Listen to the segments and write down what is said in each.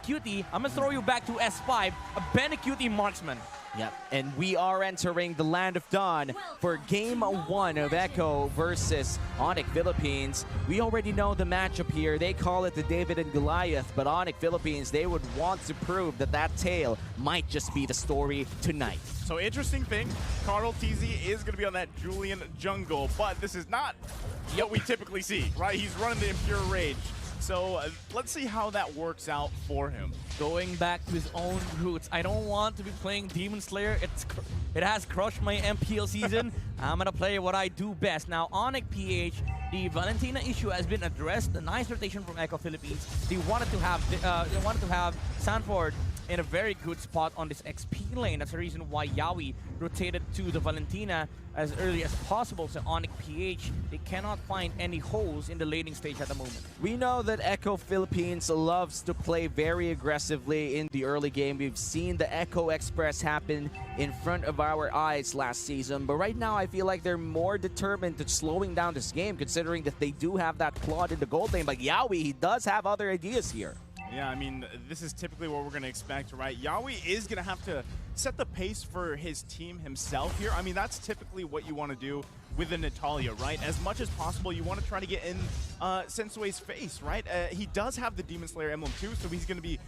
Benecuti, I'm gonna throw you back to S5, a Benecuti marksman. Yep, and we are entering the Land of Dawn for Game 1 of Echo versus ONIC Philippines. We already know the matchup here. They call it the David and Goliath, but ONIC Philippines, they would want to prove that that tale might just be the story tonight. So interesting thing, Carl TZ is going to be on that Julian jungle, but this is not what we typically see, right? He's running the Impure Rage. So let's see how that works out for him. Going back to his own roots. I don't want to be playing Demon Slayer. It has crushed my MPL season. I'm gonna play what I do best. Now, ONIC PH, the Valentina issue has been addressed. The nice rotation from Echo Philippines. They wanted to have Sanford in a very good spot on this XP lane. That's the reason why Yawi rotated to the Valentina as early as possible. So ONIC PH, they cannot find any holes in the laning stage at the moment. We know that Echo Philippines loves to play very aggressively in the early game. We've seen the Echo Express happen in front of our eyes last season, but right now I feel like they're more determined to slowing down this game, considering that they do have that Claude in the gold lane. But Yawi, he does have other ideas here. Yeah, I mean, this is typically what we're going to expect, right? Yawi is going to have to set the pace for his team himself here. I mean, that's typically what you want to do with a Natalia, right? As much as possible, you want to try to get in Sensui's face, right? He does have the Demon Slayer emblem too, so he's going to be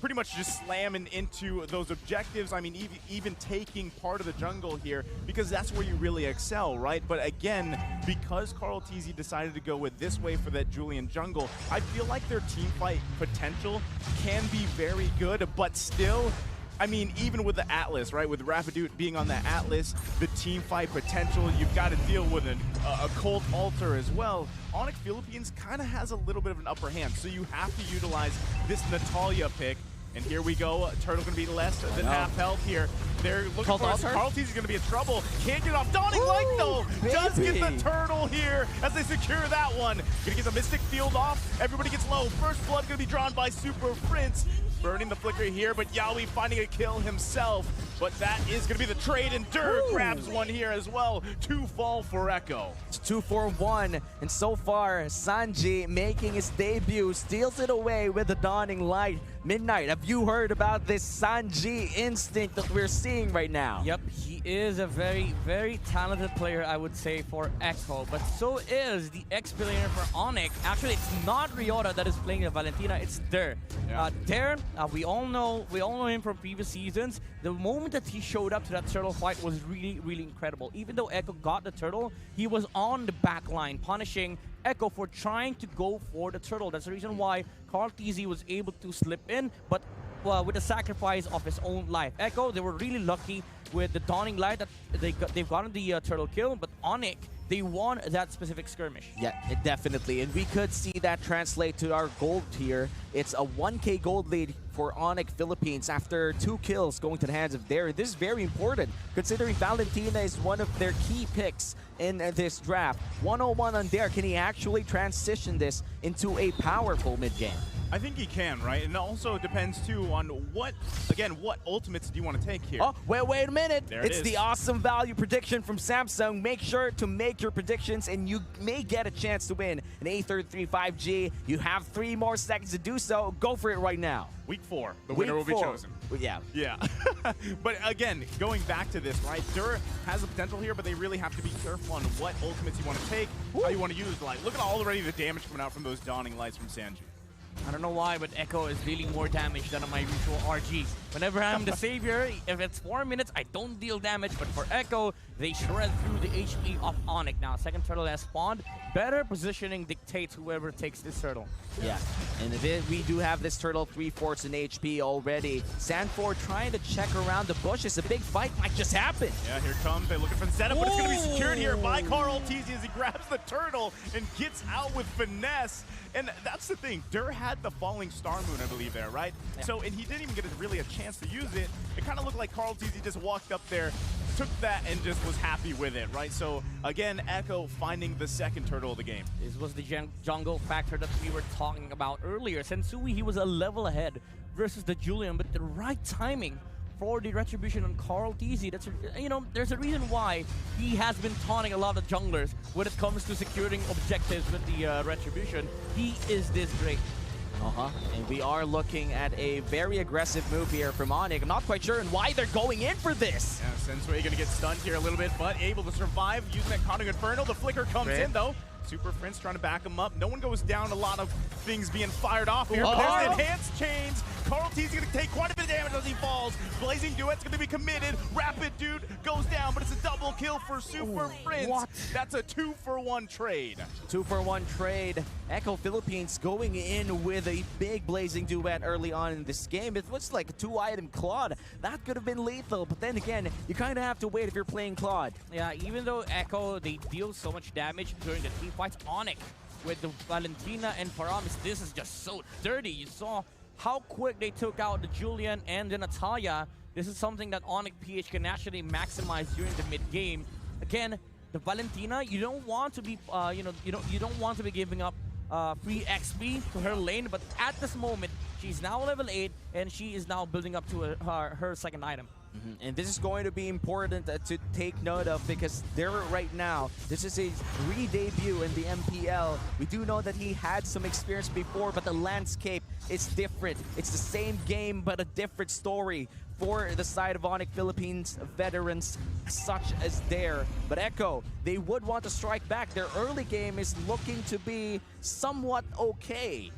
pretty much just slamming into those objectives. I mean, even taking part of the jungle here, because that's where you really excel, right? But again, because Carl TZ decided to go with this way for that Julian jungle, I feel like their team fight potential can be very good, but still, I mean, even with the Atlas, right, with Rapidoot being on the Atlas, the team fight potential, you've got to deal with a Cold Altar as well. ONIC Philippines kind of has a little bit of an upper hand, so you have to utilize this Natalia pick. And here we go, Turtle gonna be less than half health here. They're looking for us. Carl TZ is gonna be in trouble. Can't get off. Dawning Light though, does get the Turtle here as they secure that one. Gonna get the Mystic Field off. Everybody gets low. First blood gonna be drawn by Super Prince. Burning the flicker here, but Yawi finding a kill himself. But that is gonna be the trade, and Dur grabs one here as well. 2 fall for Echo. It's 2-4-1, and so far, Sanji making his debut, steals it away with the Dawning Light. Midnight, have you heard about this Sanji instinct that we're seeing right now? Yep, he is a very, very talented player, I would say, for Echo, but so is the ex-player for ONIC. Actually, it's not Ryota that is playing the Valentina, it's Dur. Yeah. Dur, we all know him from previous seasons. The moment that he showed up to that turtle fight was really, really incredible. Even though Echo got the turtle, he was on the back line, punishing Echo for trying to go for the turtle. That's the reason why Carl TZ was able to slip in, but with the sacrifice of his own life. Echo, they were really lucky with the Dawning Light that they've gotten the turtle kill, but ONIC, they won that specific skirmish. Yeah, definitely. And we could see that translate to our gold tier. It's a 1K gold lead for ONIC Philippines after 2 kills going to the hands of Dare. This is very important, considering Valentina is one of their key picks in this draft. 101 on Dare. Can he actually transition this into a powerful mid-game? I think he can, right? And it also depends too on what ultimates do you want to take here? Oh, wait a minute. It's the awesome value prediction from Samsung. Make sure to make your predictions and you may get a chance to win an A33 5G. You have 3 more seconds to do so. Go for it right now. Week 4, the winner will be chosen. Yeah. Yeah. But again, going back to this, right? Dur has the potential here, but they really have to be careful on what ultimates you want to take, how you want to use. Like, look at already the damage coming out from those Dawning Lights from Sanji. I don't know why, but Echo is dealing more damage than on my usual RG. Whenever I'm the savior, if it's 4 minutes, I don't deal damage, but for Echo, they shred through the HP of ONIC. Now, second turtle has spawned. Better positioning dictates whoever takes this turtle. Yeah, and we do have this turtle 3/4 in HP already. Sanford trying to check around the bushes. A big fight might just happen. Yeah, here comes. They're looking for the setup, but it's going to be secured here by Carl TZ as he grabs the turtle and gets out with finesse. And that's the thing. Dur had the falling star moon, I believe, there, right? Yeah. So, and he didn't even get really a chance to use it. It kind of looked like Carl TZ just walked up there, took that, and just was happy with it, right? So, again, Echo finding the second turtle of the game. This was the jungle factor that we were talking about earlier. Sensui, he was a level ahead versus the Julian, but the right timing for the retribution on Carl TZ. That's, you know, there's a reason why he has been taunting a lot of junglers when it comes to securing objectives with the retribution. He is this great. And we are looking at a very aggressive move here from ONIC. I'm not quite sure and why they're going in for this. Yeah, Sensui gonna get stunned here a little bit, but able to survive using that Conning Inferno. The flicker comes in though. Super Prince trying to back him up. No one goes down. A lot of things being fired off here. There's the enhanced chains. Carl T's gonna take quite a bit of damage as he falls. Blazing Duet's gonna be committed. Rapid Dude goes down, but it's a double kill for Super Prince. What? That's a 2-for-1 trade. 2-for-1 trade. Echo Philippines going in with a big Blazing Duet early on in this game. It was like a 2-item Claude. That could have been lethal, but then again, you kind of have to wait if you're playing Claude. Yeah, even though Echo, they deal so much damage during the team fights, ONIC with the Valentina and Paramis, this is just so dirty. You saw how quick they took out the Julian and the Natalia. This is something that ONIC PH can actually maximize during the mid game. Again, the Valentina, you don't want to be, you don't want to be giving up free XP to her lane, but at this moment, she's now level 8 and she is now building up to her second item. And this is going to be important to take note of because there right now, this is his re-debut in the MPL. We do know that he had some experience before, but the landscape is different. It's the same game, but a different story for the side of ONIC Philippines veterans such as Dare. But Echo, they would want to strike back. Their early game is looking to be somewhat okay.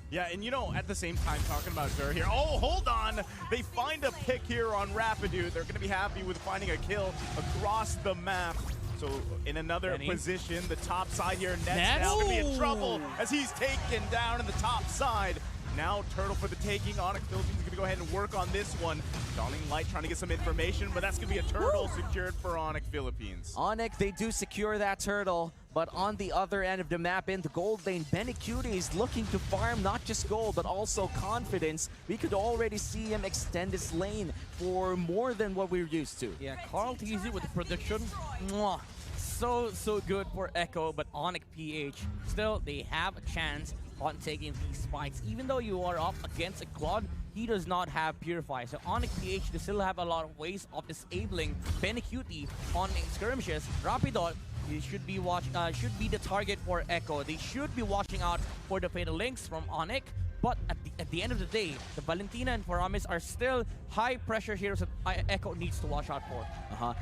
Yeah, and you know, at the same time, talking about Dur here. Oh, hold on! They find a pick here on Rapidu. They're going to be happy with finding a kill across the map. So in another position, the top side here, Nets now going to be in trouble as he's taken down in the top side. Now Turtle for the taking. ONIC Philippines is going to go ahead and work on this one. Dawning Light trying to get some information, but that's going to be a turtle secured for ONIC Philippines. ONIC, they do secure that turtle, but on the other end of the map in the gold lane, Benny Cutie is looking to farm not just gold, but also confidence. We could already see him extend his lane for more than what we're used to. Yeah, Carl TZ with the prediction. Mwah. So good for Echo, but ONIC PH, still, they have a chance on taking these fights. Even though you are up against a Claude, he does not have Purify. So ONIC PH, they still have a lot of ways of disabling Benny Cutie on skirmishes. Rapidot, he should be the target for Echo. They should be watching out for the Fatal Links from ONIC. But at the end of the day, the Valentina and Paramis are still high pressure heroes that Echo needs to watch out for.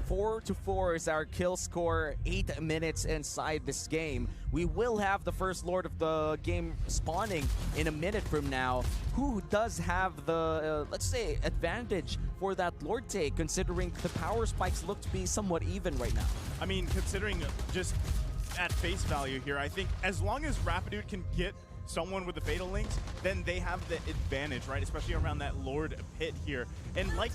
4-4 is our kill score, 8 minutes inside this game. We will have the first Lord of the game spawning in a minute from now. Who does have the, let's say, advantage for that Lord take, considering the power spikes look to be somewhat even right now? I mean, considering just at face value here, I think as long as Rapidude can get someone with the Fatal Links, then they have the advantage, right? Especially around that Lord pit here. And like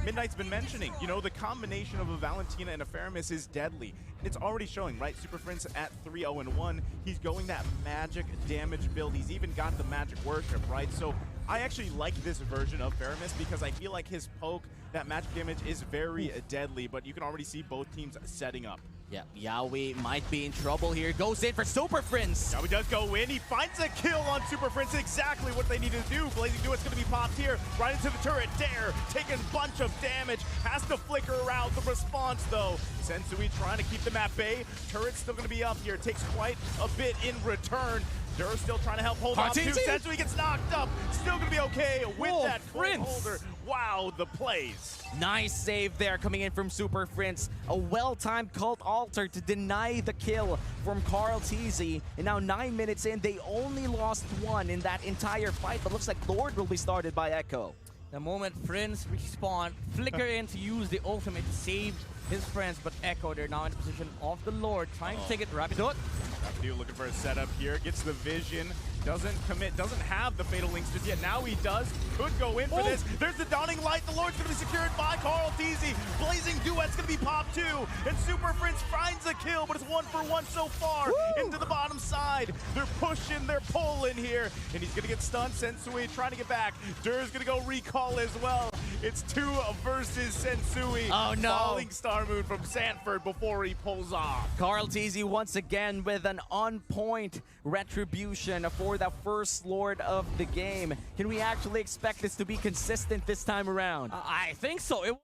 Midnight's been mentioning, you know, the combination of a Valentina and a Faramis is deadly. And it's already showing, right? Super Prince at 3-0-1. He's going that magic damage build. He's even got the magic worship, right? So I actually like this version of Faramis because I feel like his poke, that magic damage is very deadly, but you can already see both teams setting up. Yeah, Yaoi might be in trouble here. Goes in for Super Prince. Yaoi does go in. He finds a kill on Super Prince. Exactly what they needed to do. Blazing Duet's going to be popped here. Right into the turret. Dare taking a bunch of damage. Has to flicker around the response, though. Sensui trying to keep them at bay. Turret's still going to be up here. Takes quite a bit in return. Dur's still trying to help hold on to. Sensui gets knocked up. Still going to be okay with that Prince holder. Wow, the plays. Nice save there coming in from Super Prince. A well-timed cult altar to deny the kill from Carl TZ. And now 9 minutes in, they only lost one in that entire fight. But looks like Lord will be started by Echo. The moment Prince respawn, flicker in to use the ultimate, saved his friends, but Echo, they're now in the position of the Lord, trying to take it. Rapidot. Rapidu looking for a setup here, gets the vision, doesn't commit, doesn't have the Fatal Links just yet. Now he does, could go in for this. There's the Dawning Light, the Lord's gonna be secured by Carl TZ. Blazing Duet's gonna be popped too, and Super Prince finds a kill, but it's 1-for-1 so far. Into the bottom side. They're pushing, they're pulling here, and he's gonna get stunned. Sensui trying to get back. Dur's gonna go recall as well. It's 2 versus Sensui. Oh no. Falling Star Moon from Sanford before he pulls off. Carl TZ once again with an on-point retribution for the first Lord of the game. Can we actually expect this to be consistent this time around? I think so. It was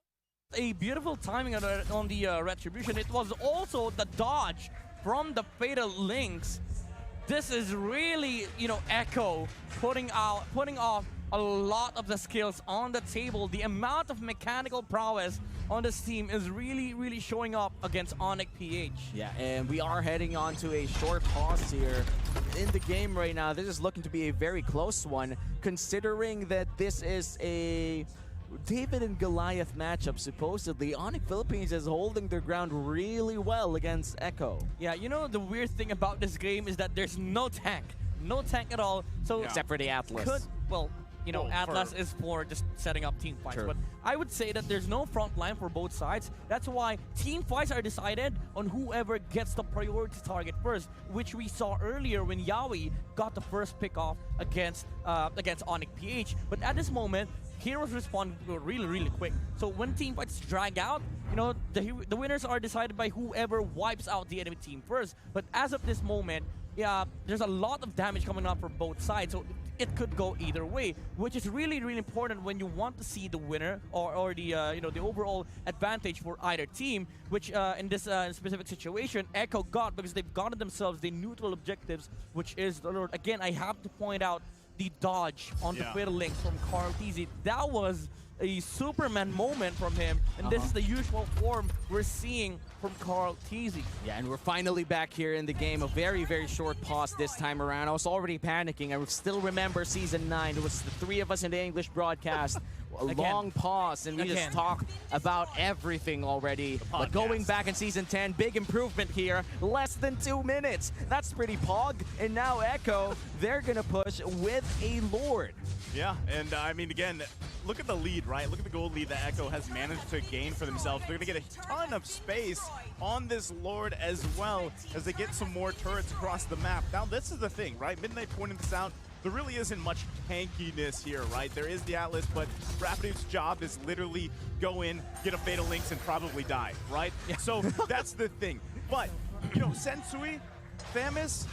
a beautiful timing on the retribution. It was also the dodge from the Fatal Links. this is really, you know, Echo putting off a lot of the skills on the table. The amount of mechanical prowess on this team is really showing up against ONIC PH. Yeah, and we are heading on to a short pause here in the game right now. This is looking to be a very close one, considering that this is a David and Goliath matchup. Supposedly, ONIC Philippines is holding their ground really well against Echo. Yeah, you know, the weird thing about this game is that there's no tank. No tank at all. So Except for the Atlas. You know, Atlas is for just setting up team fights. True. But I would say that there's no front line for both sides. That's why team fights are decided on whoever gets the priority target first, which we saw earlier when Yawi got the first pick off against ONIC PH. But at this moment, heroes respond really quick. So when team fights drag out, you know, the winners are decided by whoever wipes out the enemy team first. But as of this moment, yeah, there's a lot of damage coming up from both sides, so it could go either way, which is really important when you want to see the winner or the you know, the overall advantage for either team, which in this specific situation Echo got, because they've gotten themselves the neutral objectives, which is the Lord. Again, I have to point out the dodge on the Twitter links from Carl Tizzy. That was a Superman moment from him, and this is the usual form we're seeing from Carl Tizzy. Yeah, and we're finally back here in the game. A very short pause this time around. I was already panicking. I still remember Season 9. It was the three of us in the English broadcast. A long pause, and we just talked about everything already. But going back in Season 10, big improvement here. Less than 2 minutes. That's pretty pog. And now Echo, they're going to push with a Lord. Yeah, and I mean, again, look at the lead, right? Look at the gold lead that Echo has managed to gain for themselves. They're going to get a ton of space on this Lord as well as they get some more turrets across the map. Now, this is the thing, right? Midnight pointed this out. There really isn't much tankiness here, right? There is the Atlas, but Rapidu's job is literally go in, get a Fatal Links, and probably die, right? Yeah. So that's the thing. But, you know, Sensui, Thamus,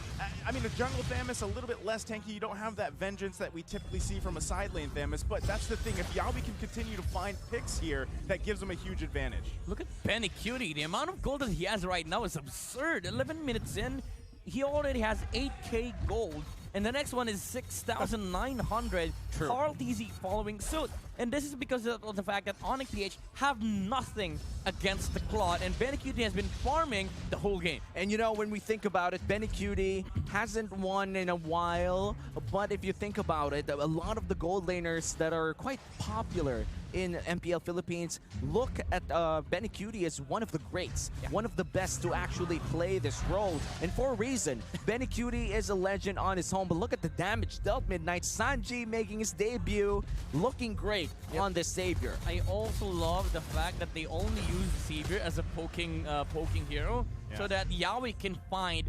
I mean, a jungle Thamus, a little bit less tanky. You don't have that vengeance that we typically see from a side lane Thamus, but that's the thing. If Yawi can continue to find picks here, that gives them a huge advantage. Look at Benny Cutie. The amount of gold that he has right now is absurd. 11 minutes in, he already has 8K gold. And the next one is 6,900. Carl Tizzy following suit. And this is because of the fact that ONIC PH have nothing against the Claude, and Benecutie has been farming the whole game. And you know, when we think about it, Benecutie hasn't won in a while, but if you think about it, a lot of the gold laners that are quite popular in MPL Philippines look at Benecutie as one of the greats, one of the best to actually play this role. And for a reason, Benecutie is a legend on his own, but look at the damage dealt Midnight. Sanji making his debut, looking great on this Savior. I also love the fact that they only use Savior as a poking hero, so that Yawi can find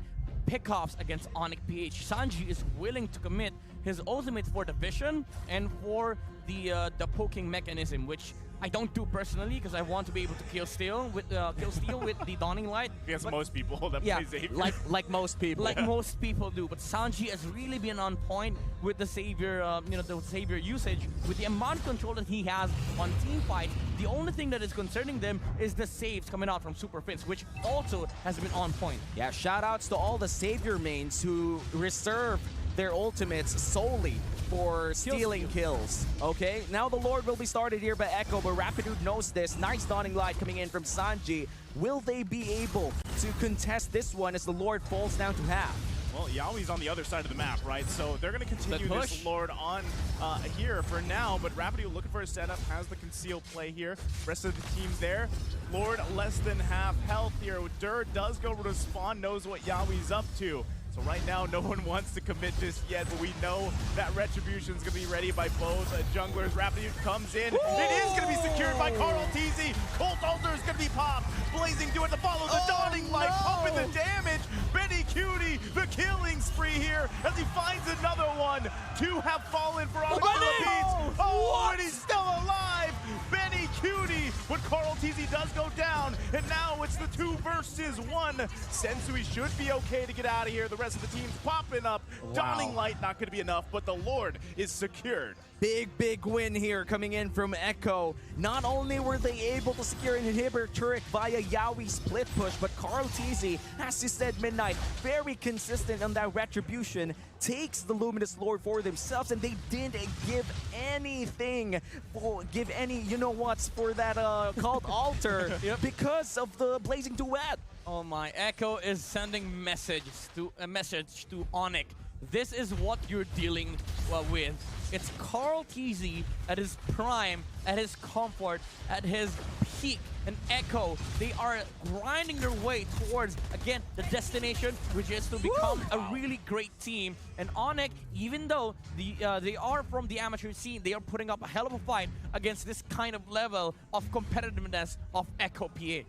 pickoffs against ONIC PH. Sanji is willing to commit his ultimate for the vision and for the poking mechanism, which I don't do personally because I want to be able to kill steal with the Dawning Light. Against most people that play Savior. Like most people. Like most people do. But Sanji has really been on point with the Savior, you know, the Savior usage. With the amount of control that he has on team fights, the only thing that is concerning them is the saves coming out from Super Fins, which also has been on point. Yeah, shout outs to all the Savior mains who reserve their ultimates solely for stealing kills. Okay, now the Lord will be started here by Echo, but Rapidude knows this. Nice Dawning Light coming in from Sanji. Will they be able to contest this one as the Lord falls down to half? Well, Yawi's on the other side of the map, right? So they're going to continue this Lord on here for now, but Rapidude looking for a setup, has the concealed play here. Rest of the team there. Lord less than half health here. Dur does go to spawn, knows what Yawi's up to. So right now, no one wants to commit just yet, but we know that Retribution's going to be ready by both junglers. Rapidude comes in. It is going to be secured by Carl Tizzy. Colt Alter is going to be popped. Blazing doing to follow the Dawning Light, pumping the damage. Benecutie, the killing spree here as he finds another one. Two have fallen for ONIC Philippines. Oh, and he's still alive. Benecutie, but Carl Tizzy does go down, and now it's the 2 versus 1. Sensui should be okay to get out of here. The rest of the team's popping up. Dawning Light not going to be enough, but the Lord is secured. Big win here coming in from Echo. Not only were they able to secure an inhibitor turret via Yaoi's split push, but Carl Teasy, as you said, Midnight, very consistent on that retribution, takes the Luminous Lord for themselves, and they didn't give anything, you know what's, for that called altar because of the Blazing Duet. Oh my, Echo is sending a message to ONIC. This is what you're dealing with. It's Carl Teasy at his prime, at his comfort, at his peak. And Echo, they are grinding their way towards, again, the destination, which is to become a really great team. And ONIC, even though they are from the amateur scene, they are putting up a hell of a fight against this kind of level of competitiveness of Echo PH.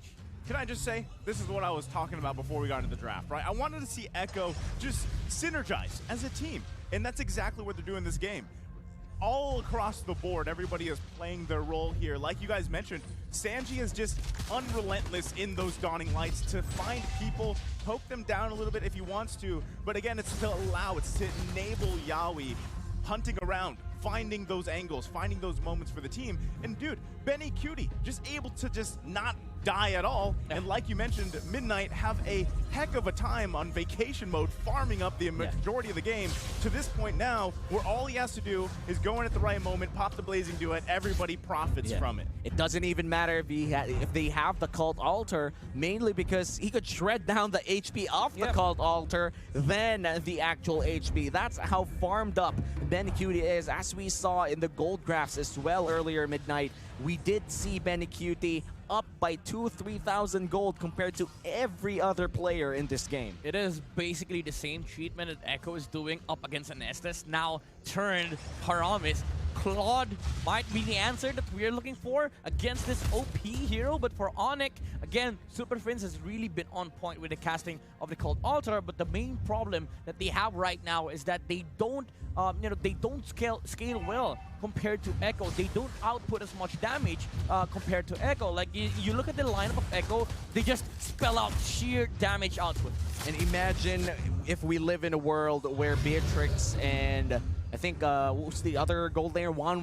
Can I just say, this is what I was talking about before we got into the draft, right? I wanted to see Echo just synergize as a team, and that's exactly what they're doing this game. All across the board, everybody is playing their role here. Like you guys mentioned, Sanji is just unrelentless in those Dawning Lights to find people, poke them down a little bit if he wants to, but again, it's to enable Yaoi hunting around, finding those angles, finding those moments for the team. And dude, Benny Cutie just able to just not die at all. And like you mentioned, Midnight have a heck of a time on vacation mode, farming up the majority of the game to this point now, where all he has to do is go in at the right moment, pop the Blazing Duet, everybody profits from it. It doesn't even matter if they have the cult altar, mainly because he could shred down the HP of the cult altar than the actual HP. That's how farmed up Ben Cutie is, as we saw in the gold graphs as well earlier, Midnight. We did see Ben Cutie up by 2,000-3,000 gold compared to every other player in this game. It is basically the same treatment that Echo is doing up against an Estes, now turned Paramis. Claude might be the answer that we're looking for against this OP hero, but for ONIC, again, Super Prince has really been on point with the casting of the Cult Altar, but the main problem that they have right now is that they don't scale well compared to Echo. They don't output as much damage compared to Echo. Like, you look at the lineup of Echo, they just spell out sheer damage output. And imagine if we live in a world where Beatrix and I think, what's the other gold layer? Wan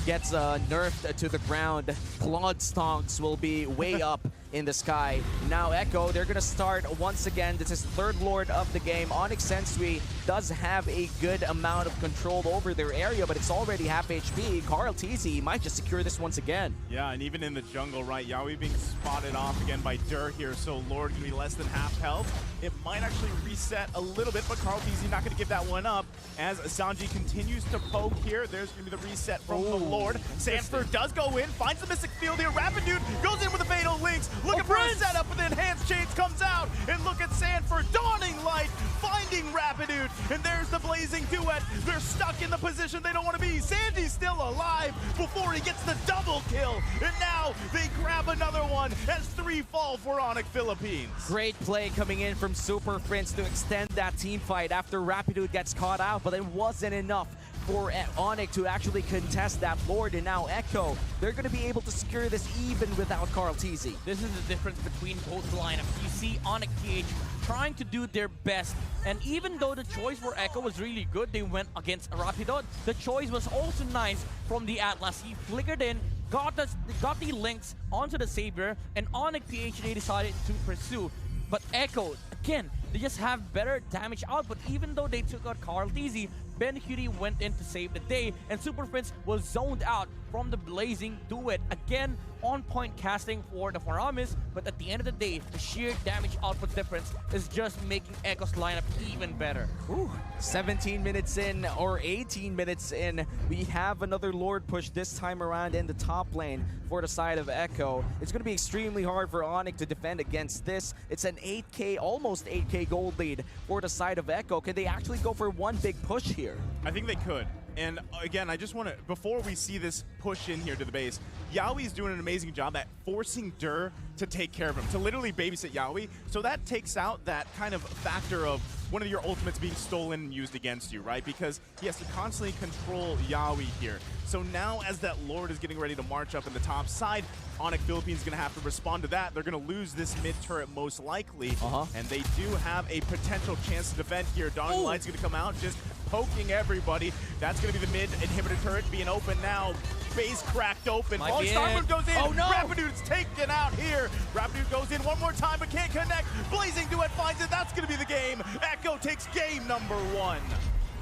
gets nerfed to the ground. Claude Stonks will be way up in the sky. Now Echo, they're going to start once again. This is third Lord of the game. ONIC Sensui does have a good amount of control over their area, but it's already half HP. Carl Teasy might just secure this once again. Yeah, and even in the jungle, right? Yaoi being spotted off again by Dur here, so Lord going to be less than half health. It might actually reset a little bit, but Carl Teasy not going to give that one up. As Sanji continues to poke here, there's going to be the reset from the Lord. Sanford does go in, finds the Mystic Field here. Rapid Dude goes in with the Fatal Links. Looking for a setup, but the Enhanced Chains comes out. And look at Sanford, Dawning Light, finding Rapid Dude. And there's the Blazing Duet. They're stuck in the position they don't want to be. Sanji's still alive before he gets the double kill. And now they grab another one as 3 fall for ONIC Philippines. Great play coming in from Super Prince to extend that team fight after Rapidude gets caught out, but it wasn't enough for ONIC to actually contest that Lord. And now Echo, they're going to be able to secure this even without Carl Teasy. This is the difference between both lineups. You see ONIC PH trying to do their best, and even though the choice for Echo was really good, they went against Rapidot. The choice was also nice from the Atlas. He flickered in, got the links onto the Savior, and ONIC PH they decided to pursue. But Echo, again, they just have better damage output. Even though they took out Carl Teasy, Ben Cutie went in to save the day, and Super Prince was zoned out from the Blazing Duet. Again, on-point casting for the Faramis, but at the end of the day, the sheer damage output difference is just making Echo's lineup even better. Ooh, 17 minutes in, or 18 minutes in, we have another Lord push this time around in the top lane for the side of Echo. It's going to be extremely hard for ONIC to defend against this. It's an 8K, almost 8K gold lead for the side of Echo. Can they actually go for one big push here? I think they could. And again, I just want to, before we see this push in here to the base, Yaoi is doing an amazing job at forcing Dur to take care of him, to literally babysit Yaoi. So that takes out that kind of factor of, one of your ultimates being stolen and used against you, right? Because he has to constantly control Yawi here. So now as that Lord is getting ready to march up in the top side, ONIC Philippines is going to have to respond to that. They're going to lose this mid turret most likely. And they do have a potential chance to defend here. Dawning Light's going to come out, just poking everybody. That's going to be the mid inhibitor turret being open now. Base cracked open. Starmoon goes in. Oh no! Rapidude's taken out here. Rapidude goes in one more time but can't connect. Blazing Duet finds it. That's going to be the game. Echo takes game number 1.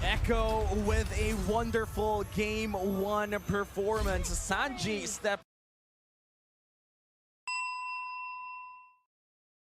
Echo with a wonderful game 1 performance. Sanji stepped